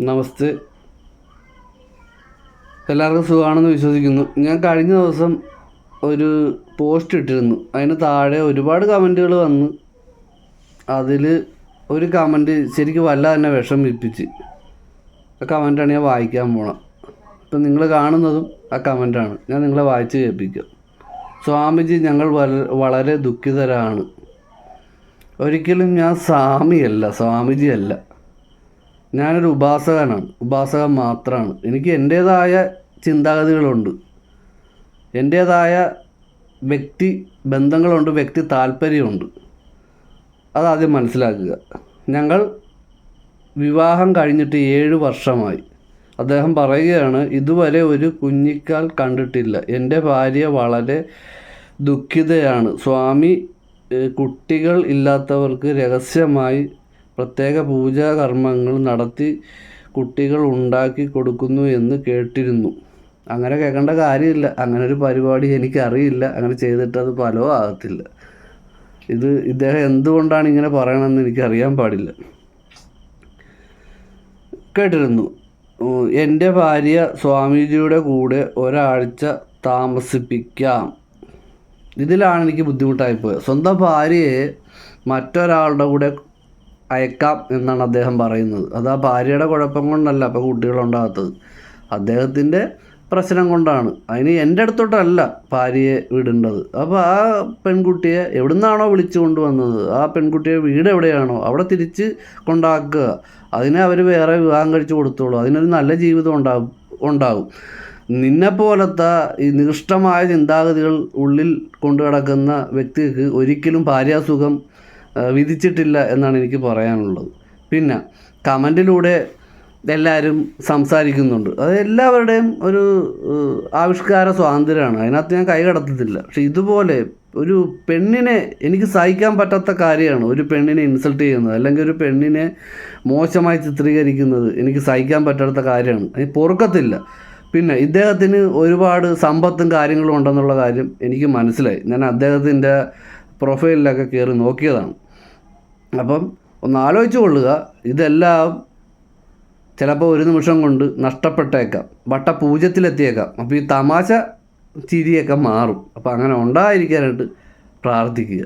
നമസ്തേ. എല്ലാവർക്കും സുഖമാണെന്ന് വിശ്വസിക്കുന്നു. ഞാൻ കഴിഞ്ഞ ദിവസം ഒരു പോസ്റ്റ് ഇട്ടിരുന്നു. അതിന് താഴെ ഒരുപാട് കമൻറ്റുകൾ വന്ന് അതിൽ ഒരു കമൻറ്റ് ശരിക്കും വല്ലാതെ തന്നെ വിഷമിപ്പിച്ച്. ആ കമൻറ്റാണ് ഞാൻ വായിക്കാൻ പോണം. ഇപ്പം നിങ്ങൾ കാണുന്നതും ആ കമൻറ്റാണ്. ഞാൻ നിങ്ങളെ വായിച്ച് കേൾപ്പിക്കാം. സ്വാമിജി, ഞങ്ങൾ വളരെ ദുഃഖിതരാണ്. ഒരിക്കലും ഞാൻ സ്വാമിയല്ല, സ്വാമിജി അല്ല. ഞാനൊരു ഉപാസകനാണ്, ഉപാസകൻ മാത്രമാണ്. എനിക്ക് എൻ്റേതായ ചിന്താഗതികളുണ്ട്, എൻ്റേതായ വ്യക്തി ബന്ധങ്ങളുണ്ട്, വ്യക്തി താല്പര്യമുണ്ട്. അതാദ്യം മനസ്സിലാക്കുക. ഞങ്ങൾ വിവാഹം കഴിഞ്ഞിട്ട് 7 വർഷമായി. അദ്ദേഹം പറയുകയാണ്, ഇതുവരെ ഒരു കുഞ്ഞിക്കാൽ കണ്ടിട്ടില്ല. എൻ്റെ ഭാര്യ വളരെ ദുഃഖിതയാണ്. സ്വാമി കുട്ടികൾ ഇല്ലാത്തവർക്ക് രഹസ്യമായി പ്രത്യേക പൂജാകർമ്മങ്ങൾ നടത്തി കുട്ടികൾ ഉണ്ടാക്കി കൊടുക്കുന്നു എന്ന് കേട്ടിരുന്നു. അങ്ങനെ കേൾക്കേണ്ട കാര്യമില്ല. അങ്ങനെ ഒരു പരിപാടി എനിക്കറിയില്ല. അങ്ങനെ ചെയ്തിട്ട് അത് ഫലവും ആകത്തില്ല. ഇദ്ദേഹം എന്തുകൊണ്ടാണ് ഇങ്ങനെ പറയണമെന്ന് എനിക്കറിയാൻ പാടില്ല. കേട്ടിരുന്നു, എൻ്റെ ഭാര്യ സ്വാമിജിയുടെ കൂടെ ഒരാഴ്ച താമസിപ്പിക്കാം. ഇതിലാണ് എനിക്ക് ബുദ്ധിമുട്ടായിപ്പോയത്. സ്വന്തം ഭാര്യയെ മറ്റൊരാളുടെ കൂടെ അയക്കാം എന്നാണ് അദ്ദേഹം പറയുന്നത്. അത് ആ ഭാര്യയുടെ കുഴപ്പം കൊണ്ടല്ല അപ്പോൾ കുട്ടികളുണ്ടാകാത്തത്, അദ്ദേഹത്തിൻ്റെ പ്രശ്നം കൊണ്ടാണ്. അതിന് എൻ്റെ അടുത്തോട്ടല്ല ഭാര്യയെ വിടേണ്ടത്. അപ്പോൾ ആ പെൺകുട്ടിയെ എവിടുന്നാണോ വിളിച്ചു കൊണ്ടുവന്നത്, ആ പെൺകുട്ടിയെ വീട് എവിടെയാണോ അവിടെ തിരിച്ച് കൊണ്ടാക്കുക. അതിനെ അവർ വേറെ വിവാഹം കഴിച്ച് കൊടുത്തോളൂ. അതിനൊരു നല്ല ജീവിതം ഉണ്ടാകും. നിന്നെപ്പോലത്തെ ഈ നികൃഷ്ടമായ ചിന്താഗതികൾ ഉള്ളിൽ കൊണ്ടു കിടക്കുന്ന വ്യക്തിക്ക് ഒരിക്കലും ഭാര്യാസുഖം വിധിച്ചിട്ടില്ല എന്നാണ് എനിക്ക് പറയാനുള്ളത്. പിന്നെ കമൻറ്റിലൂടെ എല്ലാവരും സംസാരിക്കുന്നുണ്ട്. അത് എല്ലാവരുടെയും ഒരു ആവിഷ്കാര സ്വാതന്ത്ര്യമാണ്, അതിനകത്ത് ഞാൻ കൈ കടത്തത്തില്ല. പക്ഷെ ഇതുപോലെ ഒരു പെണ്ണിനെ എനിക്ക് സഹിക്കാൻ പറ്റാത്ത കാര്യമാണ്. ഒരു പെണ്ണിനെ ഇൻസൾട്ട് ചെയ്യുന്നത് അല്ലെങ്കിൽ ഒരു പെണ്ണിനെ മോശമായി ചിത്രീകരിക്കുന്നത് എനിക്ക് സഹിക്കാൻ പറ്റാത്ത കാര്യമാണ്. അത് പൊറുക്കത്തില്ല. പിന്നെ ഇദ്ദേഹത്തിന് ഒരുപാട് സമ്പത്തും കാര്യങ്ങളും ഉണ്ടെന്നുള്ള കാര്യം എനിക്ക് മനസ്സിലായി. ഞാൻ അദ്ദേഹത്തിൻ്റെ പ്രൊഫൈലിലൊക്കെ കയറി നോക്കിയതാണ്. അപ്പം ഒന്ന് ആലോചിച്ച് കൊള്ളുക, ഇതെല്ലാം ചിലപ്പോൾ ഒരു നിമിഷം കൊണ്ട് നഷ്ടപ്പെട്ടേക്കാം, വട്ടപൂജ്യത്തിലെത്തിയേക്കാം. അപ്പോൾ ഈ തമാശ ചിരിയൊക്കെ മാറും. അപ്പോൾ അങ്ങനെ ഉണ്ടായിരിക്കാനായിട്ട് പ്രാർത്ഥിക്കുക.